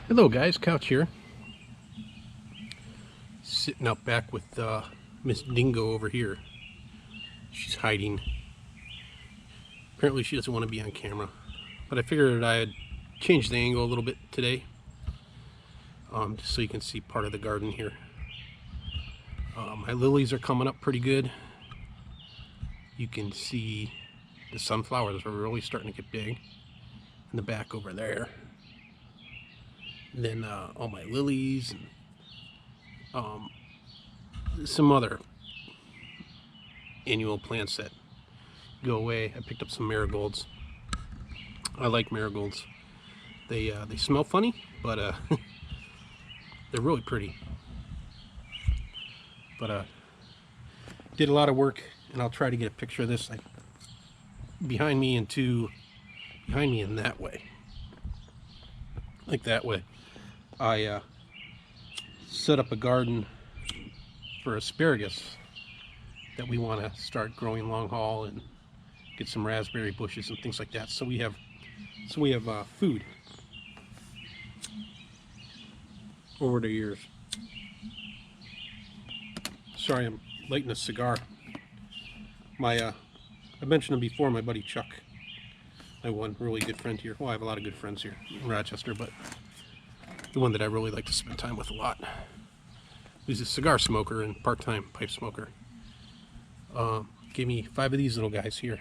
Hello guys, Couch here. Sitting out back with Miss Dingo over here. She's hiding. Apparently she doesn't want to be on camera. But I figured I'd change the angle a little bit today. Just so you can see part of the garden here. My lilies are coming up pretty good. You can see the sunflowers are really starting to get big in the back over there. And then all my lilies and some other annual plants that go away. I picked up some marigolds. I like marigolds. They smell funny, but they're really pretty. But did a lot of work, and I'll try to get a picture of this. Behind me and behind me in that way, like that way. I set up a garden for asparagus that we want to start growing long haul and get some raspberry bushes and things like that. So we have food over the years. Sorry, I'm lighting a cigar. I mentioned him before, my buddy Chuck, my one really good friend here. Well, I have a lot of good friends here in Rochester, but the one that I really like to spend time with a lot. He's a cigar smoker and part-time pipe smoker. Gave me 5 of these little guys here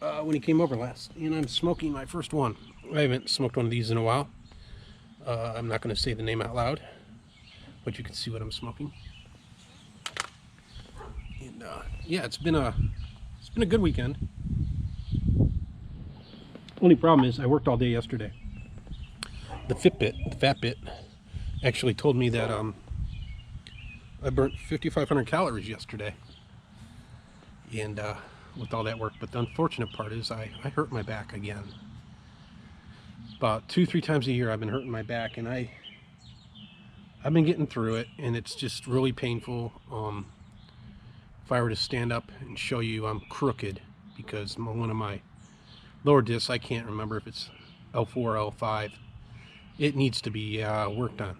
when he came over last, and I'm smoking my first one. I haven't smoked one of these in a while. I'm not going to say the name out loud, but you can see what I'm smoking. And yeah, it's been a good weekend. Only problem is I worked all day yesterday. The Fitbit, actually told me that I burnt 5,500 calories yesterday, and with all that work. But the unfortunate part is I hurt my back again. About 2-3 times a year I've been hurting my back, and I've been getting through it, and it's just really painful. If I were to stand up and show you, I'm crooked because one of my lower discs, I can't remember if it's L4 or L5. It needs to be worked on.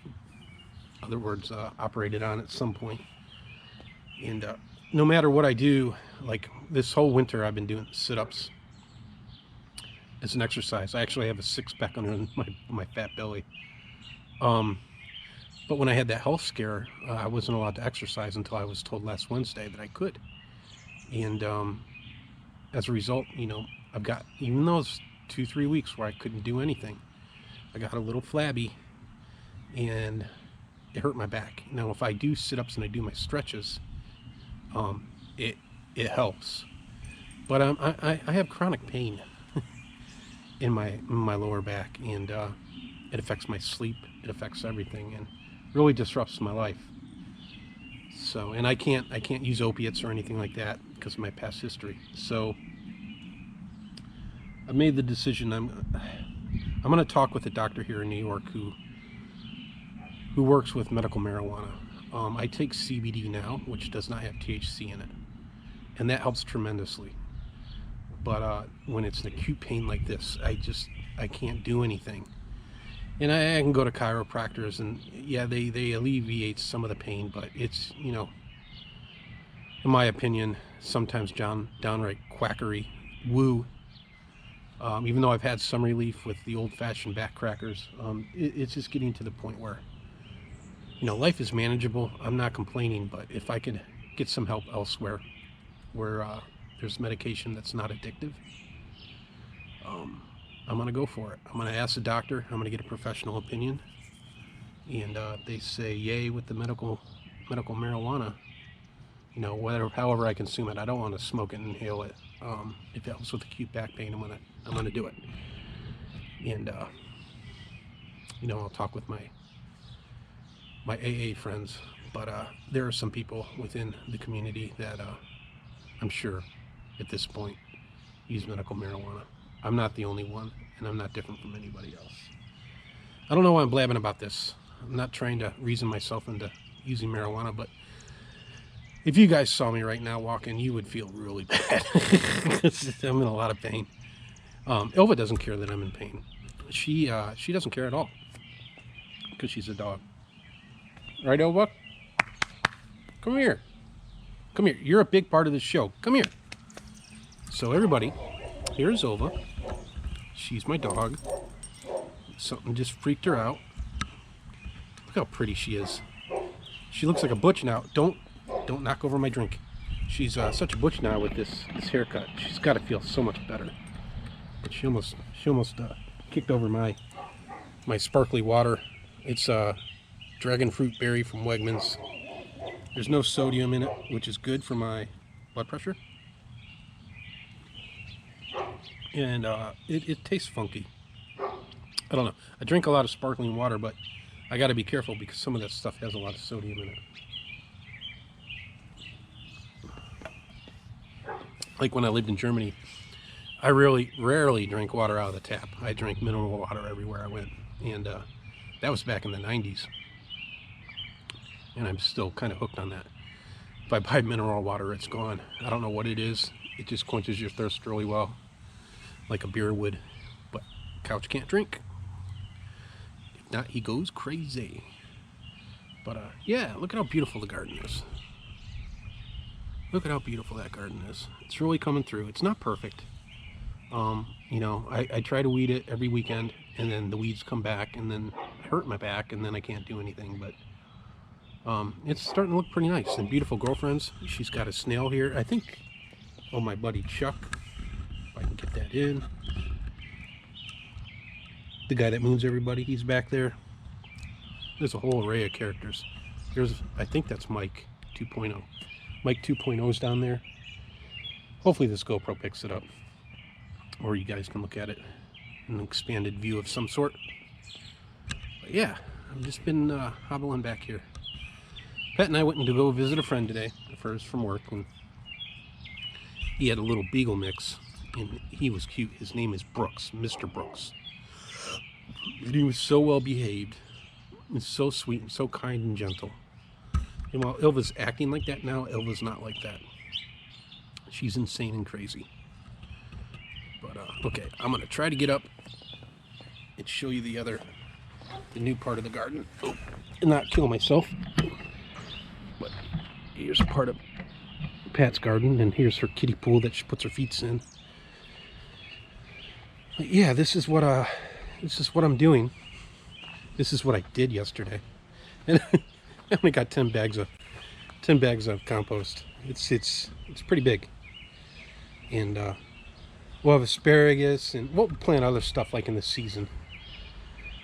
In other words, operated on at some point. And no matter what I do, like this whole winter I've been doing sit-ups as an exercise. I actually have a six-pack under my fat belly. But when I had that health scare, I wasn't allowed to exercise until I was told last Wednesday that I could. And as a result, you know, I've got, even those 2-3 weeks where I couldn't do anything, I got a little flabby, and it hurt my back. Now, if I do sit-ups and I do my stretches, it helps. But I have chronic pain in my lower back, and it affects my sleep. It affects everything, and really disrupts my life. So, and I can't use opiates or anything like that because of my past history. So, I made the decision. I'm going to talk with a doctor here in New York who works with medical marijuana. I take CBD now, which does not have THC in it, and that helps tremendously. But when it's an acute pain like this, I can't do anything. And I can go to chiropractors, and yeah, they alleviate some of the pain, but it's, you know, in my opinion, sometimes downright quackery, woo. Even though I've had some relief with the old-fashioned back crackers, it's just getting to the point where, you know, life is manageable. I'm not complaining, but if I could get some help elsewhere where there's medication that's not addictive, I'm going to go for it. I'm going to ask the doctor. I'm going to get a professional opinion. And if they say yay with the medical marijuana, you know, however I consume it, I don't want to smoke it and inhale it. If it helps with acute back pain, I'm gonna do it. And you know, I'll talk with my AA friends, but there are some people within the community that I'm sure at this point use medical marijuana. I'm not the only one, and I'm not different from anybody else. I don't know why I'm blabbing about this. I'm not trying to reason myself into using marijuana, but if you guys saw me right now walking, you would feel really bad. I'm in a lot of pain. Ylva doesn't care that I'm in pain. She doesn't care at all because she's a dog. Right, Ylva? Come here. Come here. You're a big part of the show. Come here. So everybody, here's Ylva. She's my dog. Something just freaked her out. Look how pretty she is. She looks like a butch now. Don't knock over my drink. She's such a butch now with this haircut. She's got to feel so much better. But she almost kicked over my sparkly water. It's dragon fruit berry from Wegmans. There's no sodium in it, which is good for my blood pressure. And it tastes funky. I don't know. I drink a lot of sparkling water, but I got to be careful because some of that stuff has a lot of sodium in it. Like when I lived in Germany, I rarely drank water out of the tap. I drank mineral water everywhere I went. And that was back in the 90s. And I'm still kind of hooked on that. If I buy mineral water, it's gone. I don't know what it is. It just quenches your thirst really well, like a beer would. But Couch can't drink. If not, he goes crazy. But yeah, look at how beautiful the garden is. Look at how beautiful that garden is. It's really coming through. It's not perfect. You know, I try to weed it every weekend, and then the weeds come back, and then I hurt my back, and then I can't do anything. But it's starting to look pretty nice. And beautiful girlfriends. She's got a snail here. I think, oh, my buddy Chuck, if I can get that in. The guy that moons everybody, he's back there. There's a whole array of characters. I think that's Mike 2.0. Mike 2.0 is down there. Hopefully this GoPro picks it up. Or you guys can look at it in an expanded view of some sort. But yeah, I've just been hobbling back here. Pat and I went to go visit a friend today, first from work, and he had a little beagle mix, and he was cute. His name is Brooks, Mr. Brooks. And he was so well behaved, and so sweet, and so kind and gentle. And while Ylva's acting like that now, Ylva's not like that. She's insane and crazy. But okay, I'm gonna try to get up and show you the new part of the garden, and not kill myself. But here's a part of Pat's garden, and here's her kiddie pool that she puts her feet in. But yeah, this is what I'm doing. This is what I did yesterday, and I only got 10 bags of compost. It's pretty big, and we'll have asparagus, and we'll plant other stuff like in the season,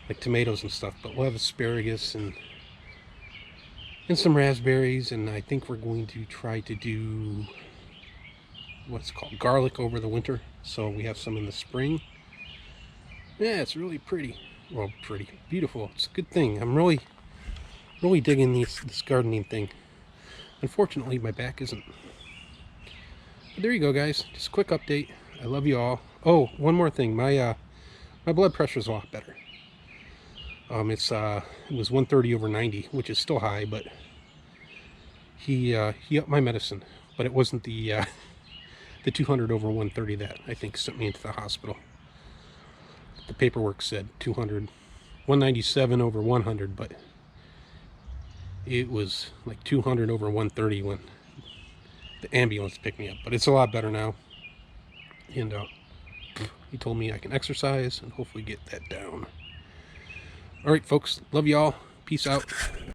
like tomatoes and stuff. But we'll have asparagus and some raspberries, and I think we're going to try to do what's called garlic over the winter, so we have some in the spring. Yeah, it's really pretty. Well, beautiful. It's a good thing. I'm really digging this gardening thing. Unfortunately, my back isn't. But there you go, guys. Just a quick update. I love you all. Oh, one more thing. My blood pressure is a lot better. It was 130 over 90, which is still high, but he upped my medicine. But it wasn't the 200 over 130 that I think sent me into the hospital. The paperwork said 197 over 100, but it was like 200 over 130 when the ambulance picked me up. But it's a lot better now, and he told me I can exercise and hopefully get that down. All right, folks, love y'all. Peace out.